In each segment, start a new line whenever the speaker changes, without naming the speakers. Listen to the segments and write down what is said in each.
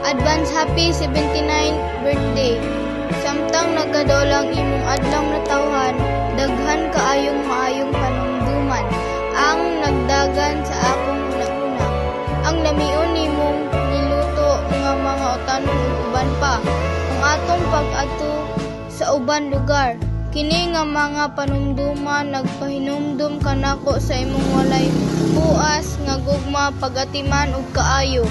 Advance happy 79th birthday. Samtang nagkadolang imong adlong natawhan, daghan kaayong maayong panumduman. Ang nagdagan sa akong una-una. Ang lamiun nimong niluto nga mga utanon ug uban pa. Ang atong pag-ato sa uban lugar. Kini nga mga panumduman nagpahinumdum kanako sa imong walay puas nga gugma pagatiman ug kaayo.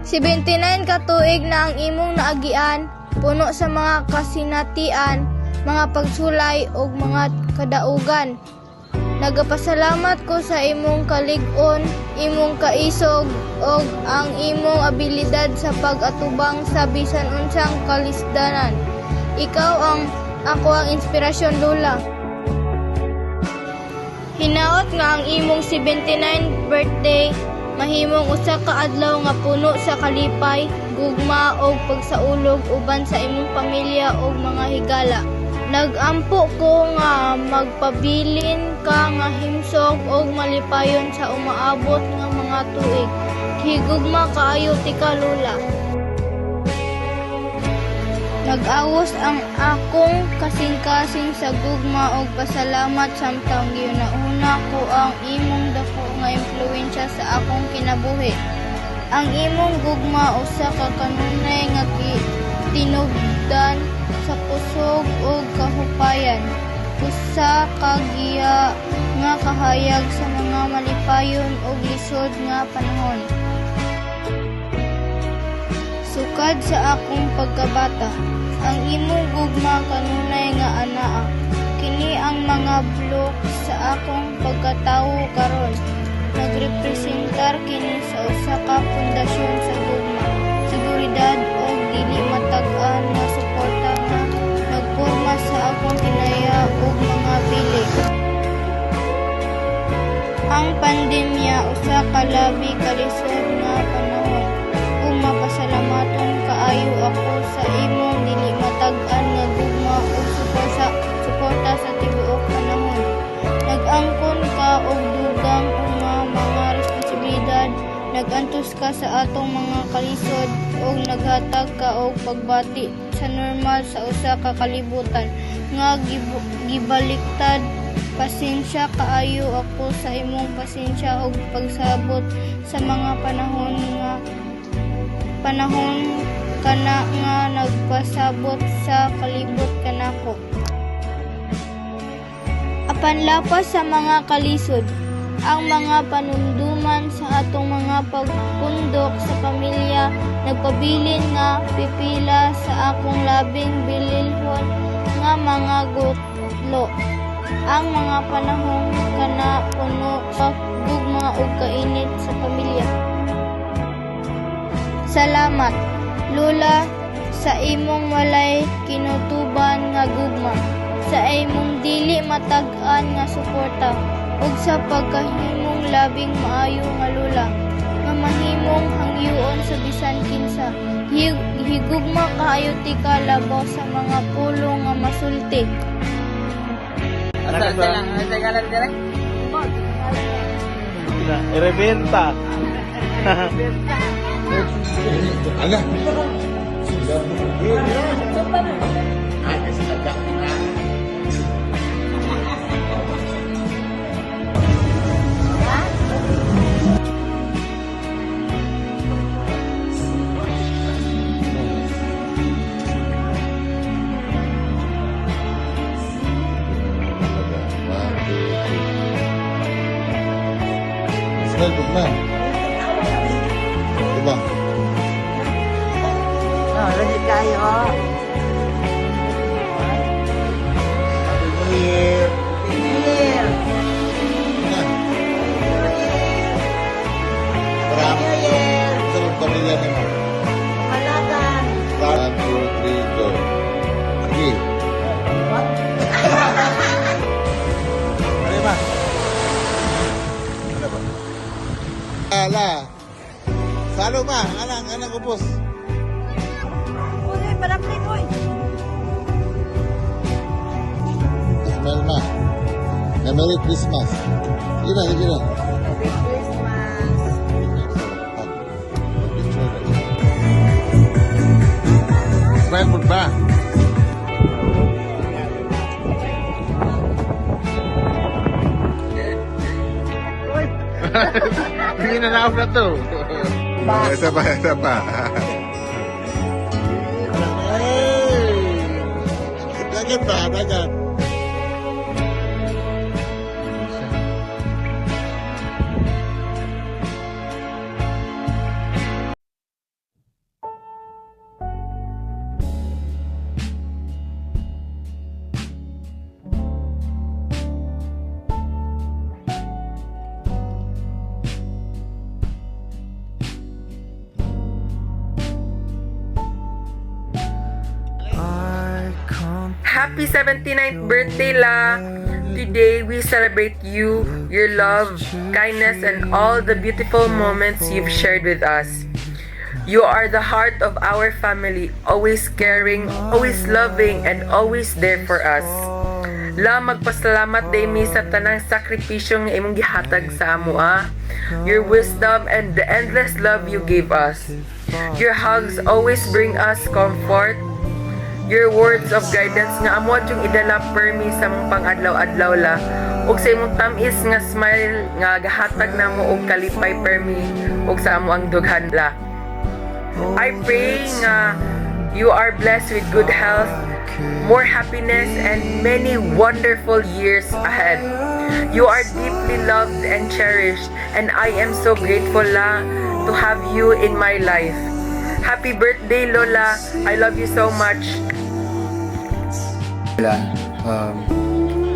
79 ka tuig na ang imong naagian, puno sa mga kasinatian, mga pagsulay ug mga kadaugan. Nagapasalamat ko sa imong kalig-on, imong kaisog ug ang imong abilidad sa pag-atubang sa bisan unsang kalisdanan. Ikaw ako ang inspirasyon, Lola. Hinaot nga ang imong 79th birthday mahimong usa ka adlaw nga puno sa kalipay, gugma ug pagsaulog uban sa imong pamilya ug mga higala. Nagampo ko nga magpabilin ka nga himsog ug malipayon sa umaabot nga mga tuig. Higugma kaayo tika, Lola. Nag-awos ang akong kasing-kasing sa gugma ug pasalamat samtang ginauna ko ang imong dako nga impluwensya sa akong kinabuhi. Ang imong gugma usa ka kanunay nga tinubdan sa kusog ug kahupayan. Usa ka giya nga kahayag sa mga malipayon ug lisod nga panahon. Sukad sa akong pagkabata, ang imong gugma kanunay nga anaa. Kini ang mga blok sa akong pagkatawo karon. Nagrepresentar kini sa usa ka pundasyon sa gugma, seguridad o dili matag-an nga suporta nga nagporma sa akong kinaya ug mga bilig. Ang pandemya usa ka labi kalisod nga panahon. Kung mapasalamaton kaayo ako sa imong dili matag-an nga gugma ug suporta sa tibuok panahon. Nag-angkon ka og dugang nga mga responsibilidad, nagantos ka sa atong mga kalisod ug naghatag ka og pagbati sa normal sa usa ka kalibutan nga gibaliktad. Pasensya kaayo ako sa imong pasensya ug pagsabot sa mga panahon kana nga nagpasabot sa kalibot kanako. Apan lapas sa mga kalisod, ang mga panumduman sa atong mga pagpundok sa pamilya nagpabilin nga pipila sa akong labing bililhon nga mga gutlo. Ang mga panahon kana puno sa gugma ug kainit sa pamilya. Salamat, Lola, sa imong walay kinutuban nga gugma, sa imong dili matag-an nga suporta, ug sa pagkahimong labing maayo nga Lola, nga mahimong hangyoon sa bisan kinsa. Higugma kaayo tika labaw sa mga pulong nga masulti.
Asa lang, asa galan dire?
Rebenta.
Ala. Ay, kasi nagdak na. Gugma. Diba?
Lagi kayo. Happy New Year. Happy New Year.
Happy New Year. Sa mga pamilya naman.
Malatan.
1, 2, 3, go. Sige. Ano ba? Ano ba? Ala. Salo ma, anang ubos.
Uy, malapit ko.
Smell ma. Merry Christmas. Sige na.
Merry Christmas.
Nagbayad mo ba? Hindi na naoff na to. Isa pa, isa pa. Hey! Dagat ba? Dagat.
Happy 79th birthday, La! Today, we celebrate you, your love, kindness, and all the beautiful moments you've shared with us. You are the heart of our family, always caring, always loving, and always there for us. La, magpasalamat day mi sa tanang sakripisyong nga imong gihatag sa amo, your wisdom and the endless love you gave us. Your hugs always bring us comfort. Your words of guidance nga amo yung idala permi sa mong pang-adlaw-adlaw, La, ug sa imong tamis nga smile nga gahatag namo og kalipay permi ug sa amo ang dughan, La. I pray nga you are blessed with good health, more happiness, and many wonderful years ahead. You are deeply loved and cherished, and I am so grateful, La, to have you in my life. Happy birthday, Lola. I love you so much.
La,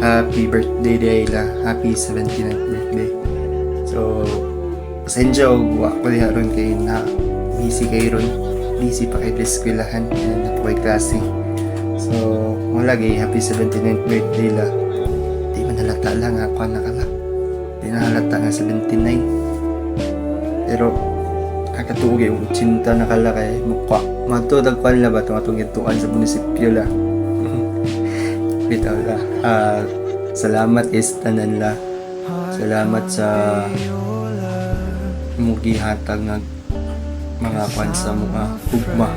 happy birthday Dayla, happy 79th birthday. So, pasensya og wa ko diha ron kay na busy kay ron, busy pa kay eskwelahan and na po kay klase. So, wala gay happy 79th birthday La. Di man halata lang ako nakala. Di na halata nga 79. Pero kakatuog yung 80 nakala kay mukha. Matutag pa nila ba itong ituan sa munisipyo La. Bitaw La. Salamat is tanan La. Salamat sa mugihatag ng mga kwan sa mga ugma.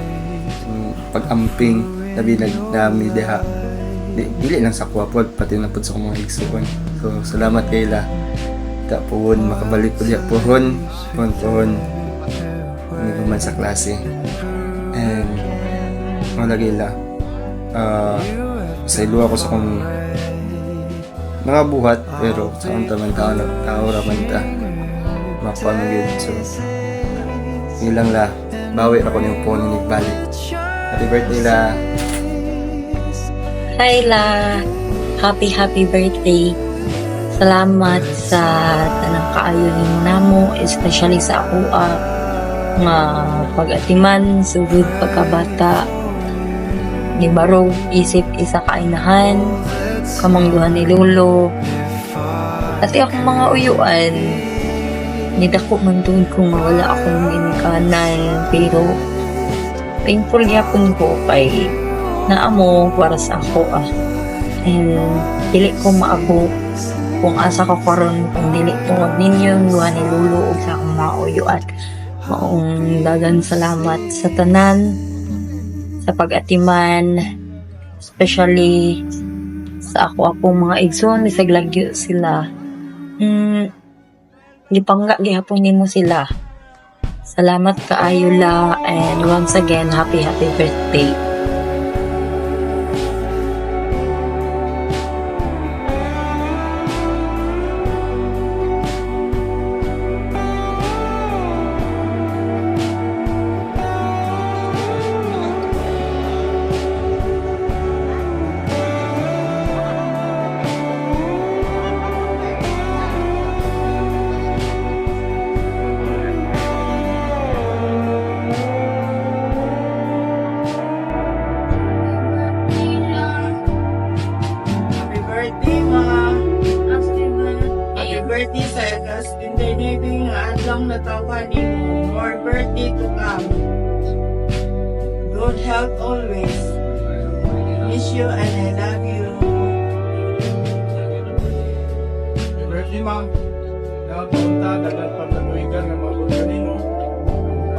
Pag-amping labi nami deha. Dili lang sa kuwapod pati na pud sa mga igsuon. So salamat kay La. Ta puhon makabalik ko diha puhon. Puhon. Hindi man sa klase. And malagi La. Sa ilo ako sa kong mga buhat pero sa kong taman-tao raman ta mapamigid. So ilang La, bawi ako ng phone ni balik. Happy birthday La.
Hi La, happy birthday. Salamat sa tanang kaayo nimo namo, especially sa ako nga pag-atiman sugod pagkabata ni Barog isip isa kainahan kamangguhan ni Lolo at akong mga uyuan nidako man tuod kung mawala akong inikanan pero thankful yapon ko kay naamo para sa ako and dili ko maabo kung asa ko karon kung dili ko ninyong guhan ni Lolo ug sa akong mga uyuan. Maong dagan salamat sa tanan sa pag-atiman, especially sa akong mga igsoon bisag lagyo sila. Gipangga gihapon nimo sila. Salamat kaayo La, and once again happy birthday.
birthday sa ikas, tinday maybe nga adlang natawa ni mo, more birthday to come. Good health always. Miss you and I love you.
Birthday ma'am, nakapunta, dagat pagkaluigan ng mga bulganin mo.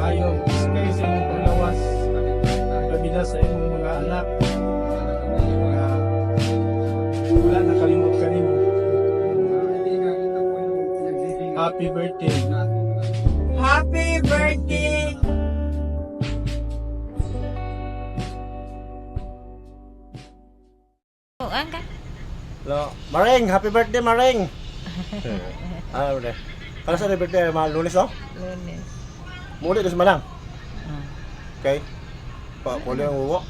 Ayaw, kayo sa inyong paglawas. pila sa imong mga anak. Mga wala nakalimot kanimo. Happy birthday.
Happy birthday!
Hello. Maring, happy birthday, Maring. Ano udah? Kalau sa birthday, Lunes, no?
Lunes.
Muli doon sa Malang. Okay. Pa, puli ang uwo.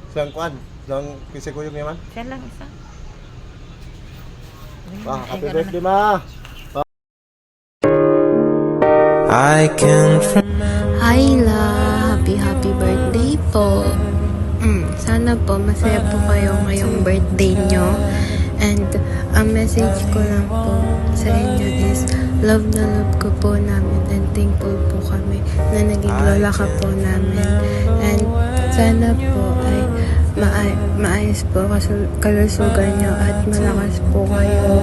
Silang kuan. Silang kisikuyog niya man.
Siya lang isa.
Happy birthday, ma.
Hi La! Happy birthday po! Sana po masaya po kayo ngayong birthday nyo. And ang message ko lang po sa inyo is love na love ko po namin and thankful po kami na naging lola ka po namin. And sana po ay maayos po kalusugan nyo at malakas po kayo.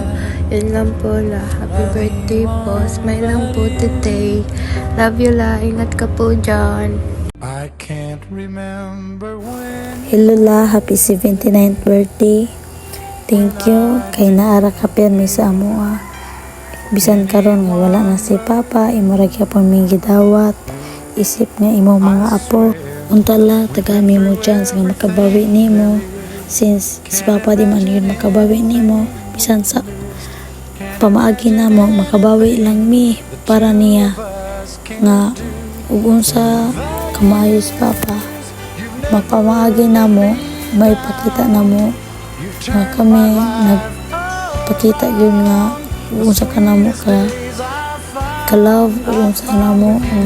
Yun lang po La. Happy birthday po. Smile lang po today. Love you La. Ingat ka po dyan.
Hello La, happy 79th birthday. Thank you kay naara ka pirmi sa amoa. Bisan karon nga wala na si Papa, imo ra gyapon ming gidawat. Isip nga imo mga apo. Untala tagami mo chance nga makabawi nimo. Since si Papa di man yun makabawi nimo, bisan sa pamaagi na mo makabawi lang mi para niya nga ug unsa kamayo si Papa. Mapamaagi na mo, may pakita na mo nga kami nagpakita yun nga unsa ka na mo ka love, unsa na mo nga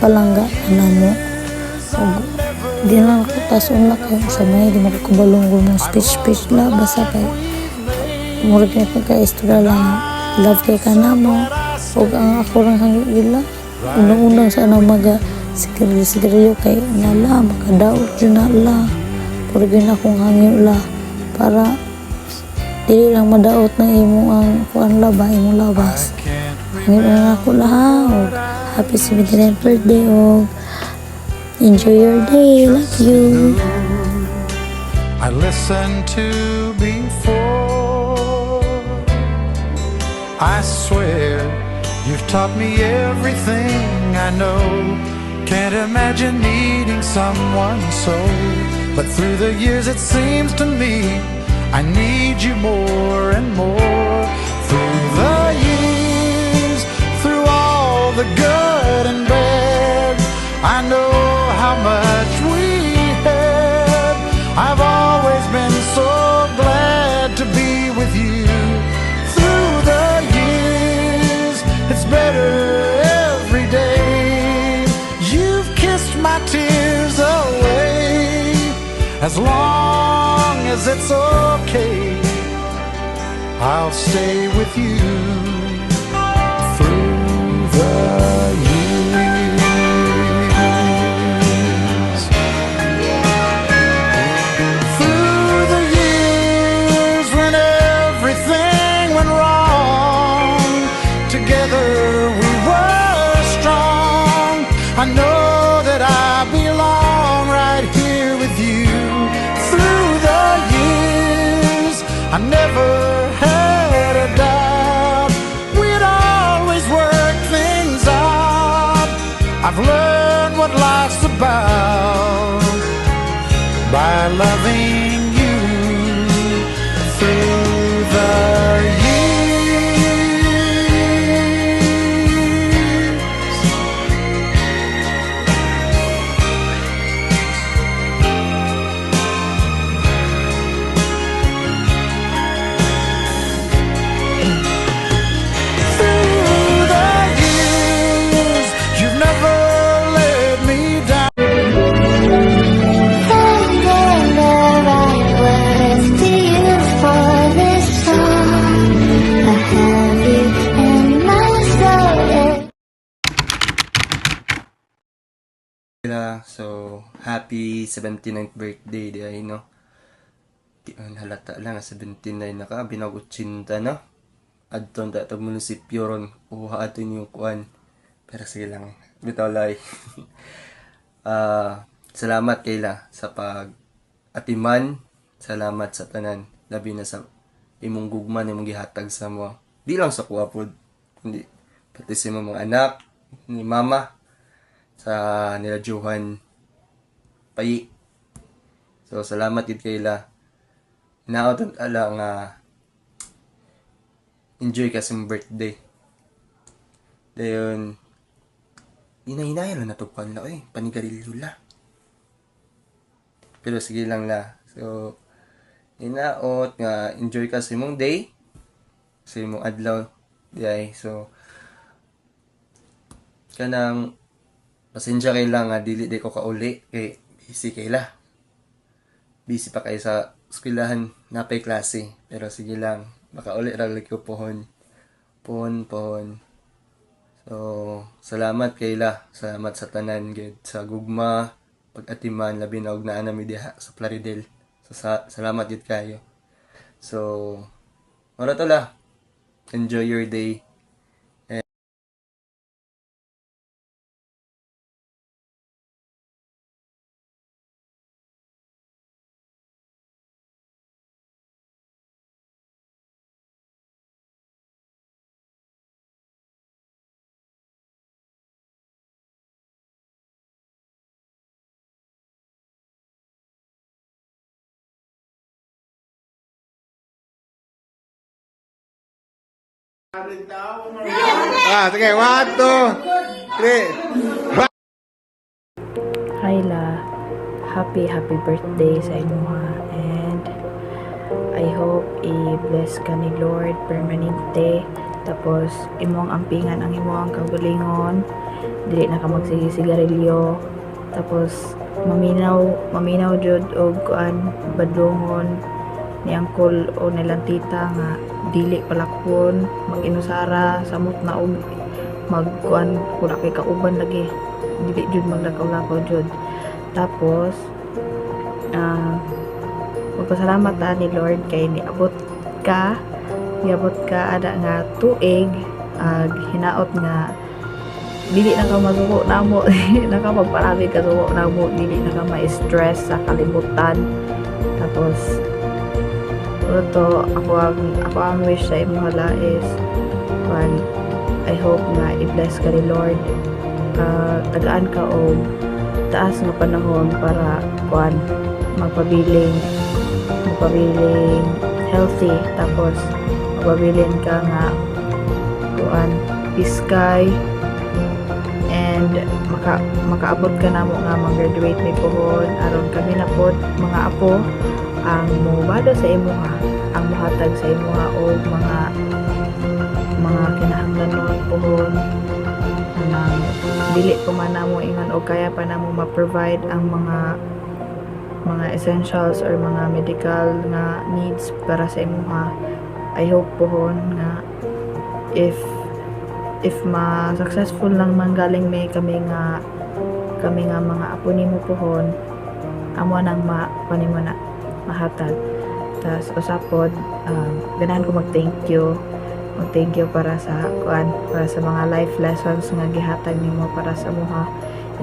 palangga na mo. Ug di lang ko tasun na kayo sa may di makakubalong mo speech la basta kay murag na pagka-istorya lang love kay ka na mo. Ug ang ako lang hangila unang-unang sa ano maga sigarilyo kay nala makadaot yun na la pero yun akong hangyo la para dili lang madaot ng imo ang kuan laba imo labas hangyo na ako la ha. Og happy 79th birthday og enjoy your day. Love you.
I listened to before. I swear you've taught me everything I know. Can't imagine needing someone so. But through the years it seems to me I need you more and more. Through the years, through all the good and bad, I know how much we had. I've always been so glad to be with you. Through the years, it's better every day. You've kissed my tears away. As long as it's okay, I'll stay with you through the years. Through the years when everything went wrong, together we were strong. I know that I belong right here with you. Through the years, I never had a doubt we'd always work things out. I've learned what life's about by loving you through the years. Through the years, you've never let me down.
So, happy 79th birthday di ay no. Di man halata lang 79 na ka binag-80 no. Adton ta tag munisipyo ron uha aton yung kuan. Pero sige lang bitaw lay. salamat kayla sa pag-atiman. Salamat sa tanan. Labi na sa imong gugma na imong gihatag sa mo. Di lang sa kuha po. Hindi. Pati sa imong mga anak, ni mama, sa nila Johan Payi. So, salamat yun kayla. Naot ala nga enjoy kasi mong birthday. Dayon, hinay-hinay lang natugpan la panigarilyo la. Pero sige lang la. So, inaot nga enjoy ka sa imong day, sa imong adlaw. Day. So, kanang pasensya kay lang nga dili ko kauli kay busy kayla. Busy pa kayo sa eskwelahan, napay klase. Pero sige lang, baka uli raglig ko pohon. So, salamat kayla. Salamat sa tanan, gid sa gugma, pag-atiman, labi na og naa nami diha sa Plaridel. So, salamat gid kayo. So, ora to la. Enjoy your day.
Sige, 1, 2, 3.
Hi La, happy birthday sa imuha, and I hope i-bless ka ni Lord permanente, tapos imong ampingan ang imong kagalingon, dili na ka magsisigarilyo, tapos maminaw jud og kuan badlongon ni angkol o nilang tita nga dili palakpon mag-inusara samot na og magkuan kula kay kauban lagi, dili jud maglakaw-lakaw jud. Tapos magpasalamat ta ni Lord kay niabot ka ada nga tuig, hinaot nga dili na ka masuko namo na ka magparami ka suko namo, dili na ka ma-stress sa kalibutan. Tapos to ako ang wish sa imo hala is I hope nga i-bless ka ni Lord, tagaan ka og taas nga panahon para magpabiling healthy, tapos magpabiling ka nga piskay, and makaabot ka namo nga mag-graduate ni pohon aron kami na pod mga apo ang mubado sa imuha, ang muhatag sa imuha o mga kinahanglanon pohon nang dili ko man namo ingon o kaya pa namo ma-provide ang mga essentials or mga medical nga needs para sa imuha. I hope pohon nga if ma-successful lang manggaling may kami nga mga apo nimo pohon, amo nang panimo na mahatag. Tas usapod ganahan ko mag-thank you para sa mga life lessons nga gihatag nimo para sa amuha,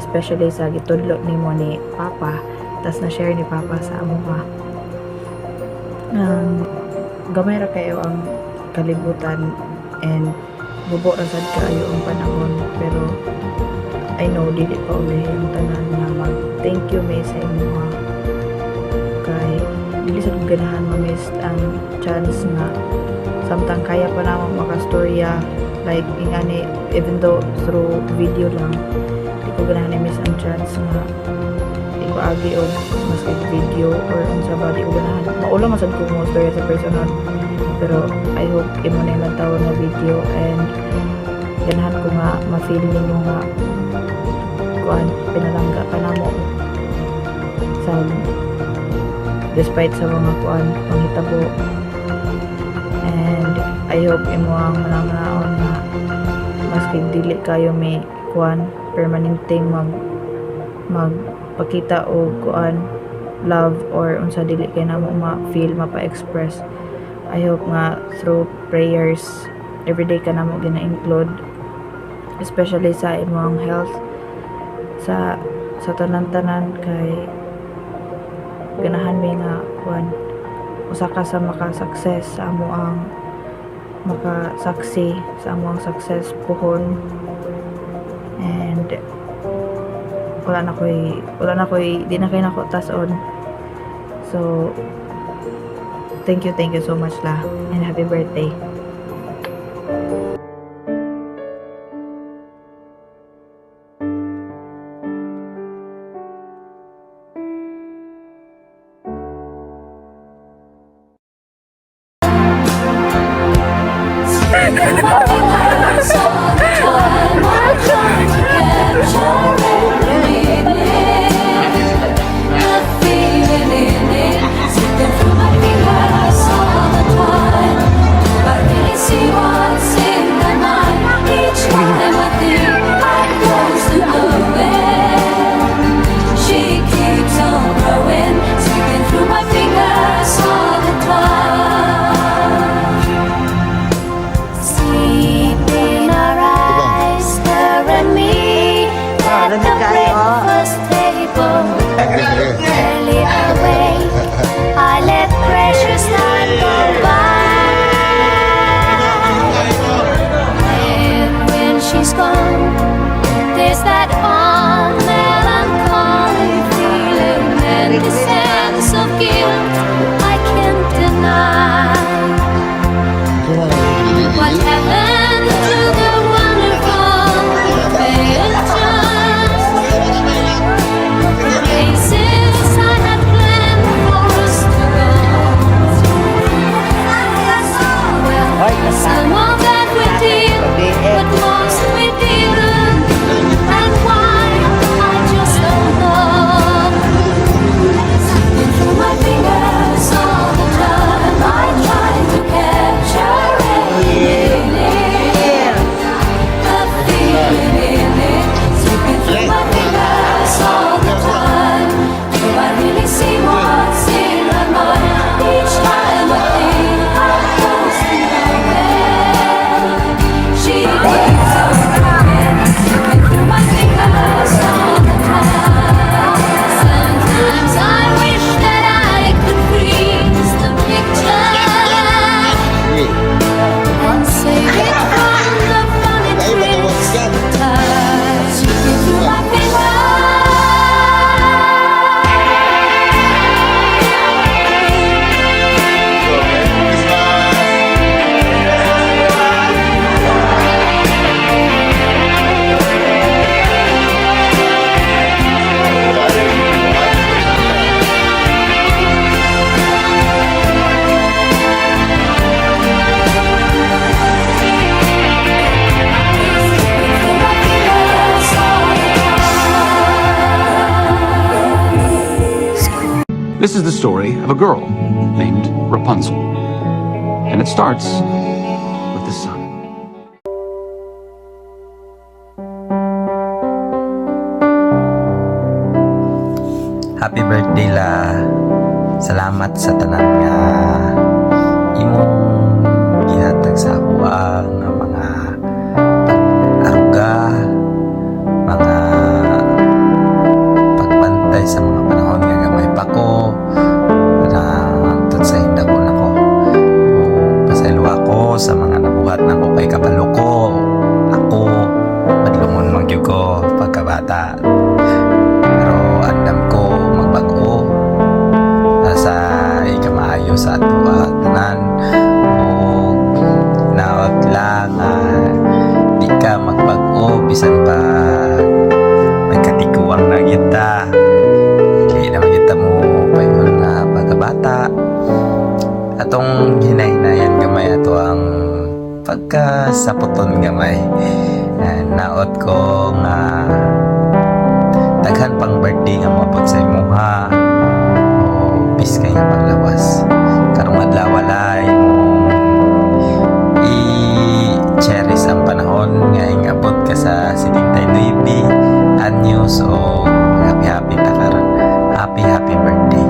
especially sa gitudlo nimo ni Papa, tas na share ni Papa sa amuha. Gamay ra kayo ang kalibutan and bubo ra sad kayo ang panahon, pero I know dili pa uli ang tanan nga mag-thank you may sa imuha kay dili sad ganahan ma-miss ang chance nga samtang kaya pa namang makastorya like ingani, even though through video lang, di ko ganahan na-miss ang chance nga ipaagi o mas video or unsa ba, di ko ganahan maulang masad ko mo storya sa personal, pero I hope imo na yung tawag na video and ganahan ko nga ma-feel nimo nga pinalangga ka na mo sa despite sa mga panghitabo, and I hope imo ang manangnaon na maski dili kayo may permanenteng magpakita o love or unsa dili kay namo ma-feel mapa-express. I hope nga through prayers everyday ka namo gina-include, especially sa imong health, sa sa tanan-tanan kay ganahan may nga kuan usa ka sa maka-success sa amo ang makasaksi sa amo ang success puhon. And wala na ko'y di na kay nako tas-on. So thank you so much la, and happy birthday.
This is the story of a girl named Rapunzel. And it starts with the sun.
Happy birthday la. Salamat sa tanan nga imong gihatag sa ako ang mga pag-aruga, mga pagbantay sa mga panahon nga gamay pa ko na antod sa hinda ko nako. Pasaylo ako sa mga nabuhat nako kay kabalo ko. Ako madlungon man gyud ko pagkabata. Pero andam ko magbago sa ikamaayo sa ato tanan o naot lang di ka magbago bisan pa nagkatiguang na kita di naman kita mo paingon nga pagkabata atong hinahinayan gamay ato ang pagkasaputon gamay naot ko nga daghan pang birthday nga moabot sa imuha bis kay nga paglawas karong adlaw walay i-cherish ang panahon nga ingabot ka sa 79 anyos o happy ta karon happy birthday.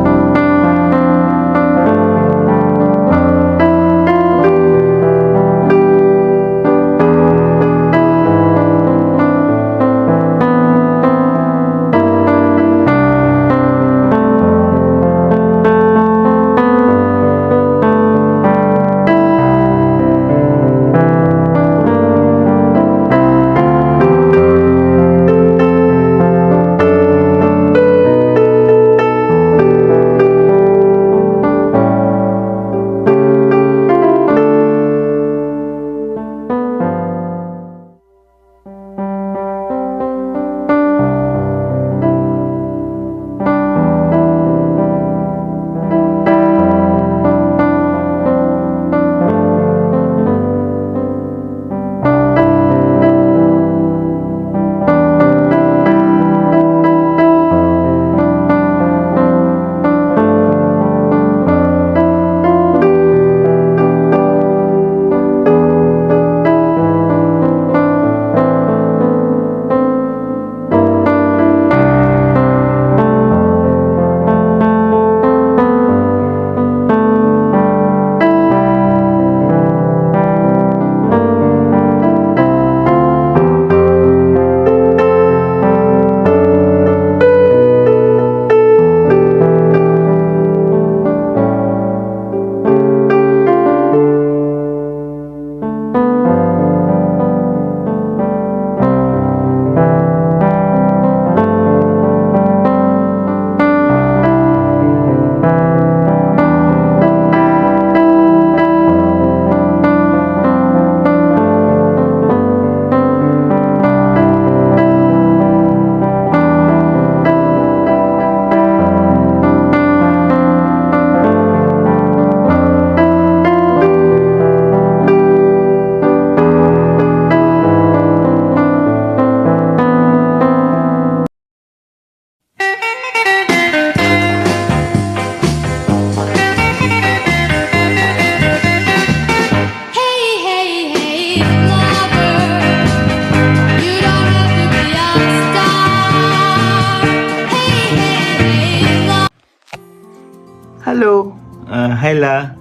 Hi La.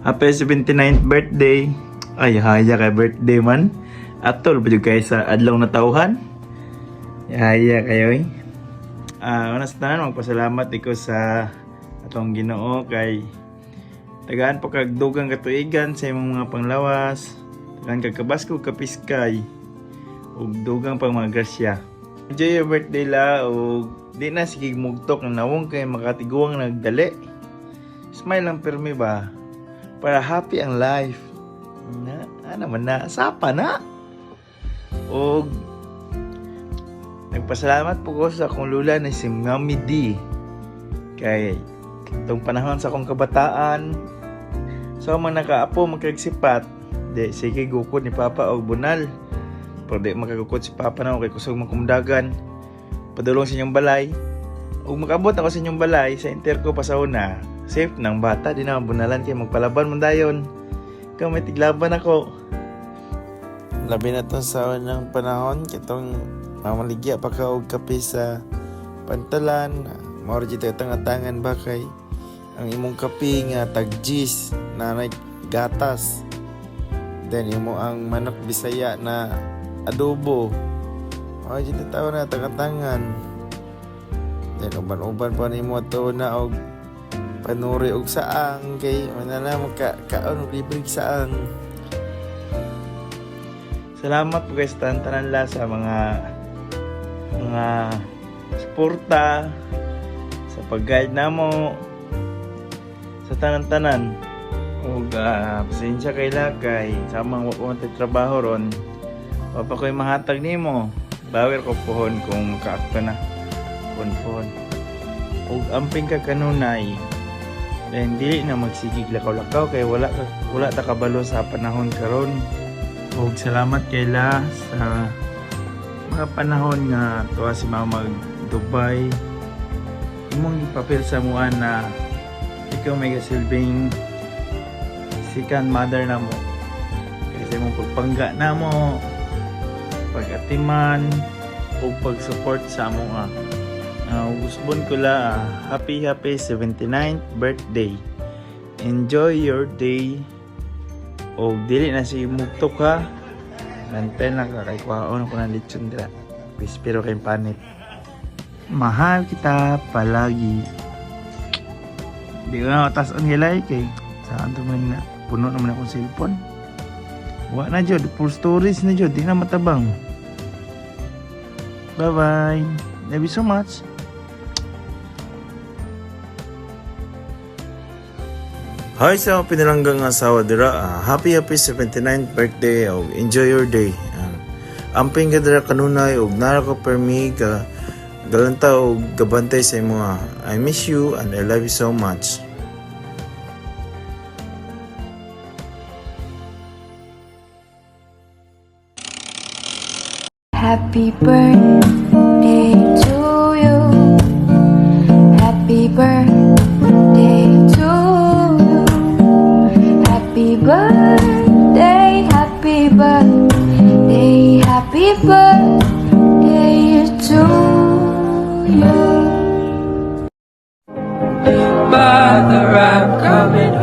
Happy 79th birthday. Ay, haya kay birthday man. Atol pa jud kay sa adlaw na tawhan. Haya kayo. Una sa tanan, magpasalamat ko sa atong Ginoo kay tagaan pa kag dugang katuigan sa imong mga panglawas. Tagaan kag kabasko kapiskay. Ug dugang pang mga grasya. Enjoy your birthday La. Ug di na sige mugtok na nawong kay makatiguang nagdali. Smile lang permi ba? Para happy ang life. Naman na, sapa na. O, nagpasalamat po ko sa akong lula na si Mami D. Kay, itong panahon sa akong kabataan, so mga nakaapo, magkagsipat. Di, sige, gukod ni Papa o bunal. Pero di makagukod si Papa na kay kusog makumdagan. Padulong sa inyong balay. O makabot ako sa inyong balay, sa interko pa sa una. Safe ng bata, di na bunalan kayo magpalaban mo dayon. Ikaw may tiglaban ako.
Labi na to sa unang panahon, kitong mamaligya pa ka og kape sa pantalan. Mauro dito itong atangan ba kay ang imong kape nga tagjis na gatas. Then imo ang manok Bisaya na adobo. Mauro dito tao na tangatangan. Then uban-uban pa nimo to na og panuri og saang kay manala magkaon og libre saang.
Salamat po guys tanan la sa mga suporta sa pag-guide namo sa tanan-tanan. Ug pasensya kay la kay samang wa ko trabaho ron. Papa ko'y mahatag nimo. Bawer ko pohon kung makaakto na. Pohon. Ug amping ka kanunay. Then dili na magsigig lakaw-lakaw kay wala ta kabalo sa panahon karon. Ug salamat kay La sa mga panahon nga tuwa si Mama mag Dubai. Imong ipapil sa mua na ikaw may kasilbing second mother na mo. Kasi mong pagpangga na mo, pag-atiman, o pag-support sa mga gusbon ko la happy 79th birthday. Enjoy your day. O dili na si mugtok ha. Nanten lang ka kay kwaon ko ng lechon dira. Pispiro kay panit. Mahal kita palagi. Di ko na taas-on gilay kay saan to man na puno naman akong cellphone. Wa na jud, full storage na jud, di na matabang. Bye bye. Love you so much.
Hi sa mga pinalanggang asawa dira. Happy 79th birthday. Enjoy your day. Amping ka dira kanunay og nara ko permi ka galanta og gabantay sa imo. I miss you and I love you so much.
Happy birthday to you. Happy birthday to you. Happy birthday, happy birthday, happy birthday to you.
By the rap coming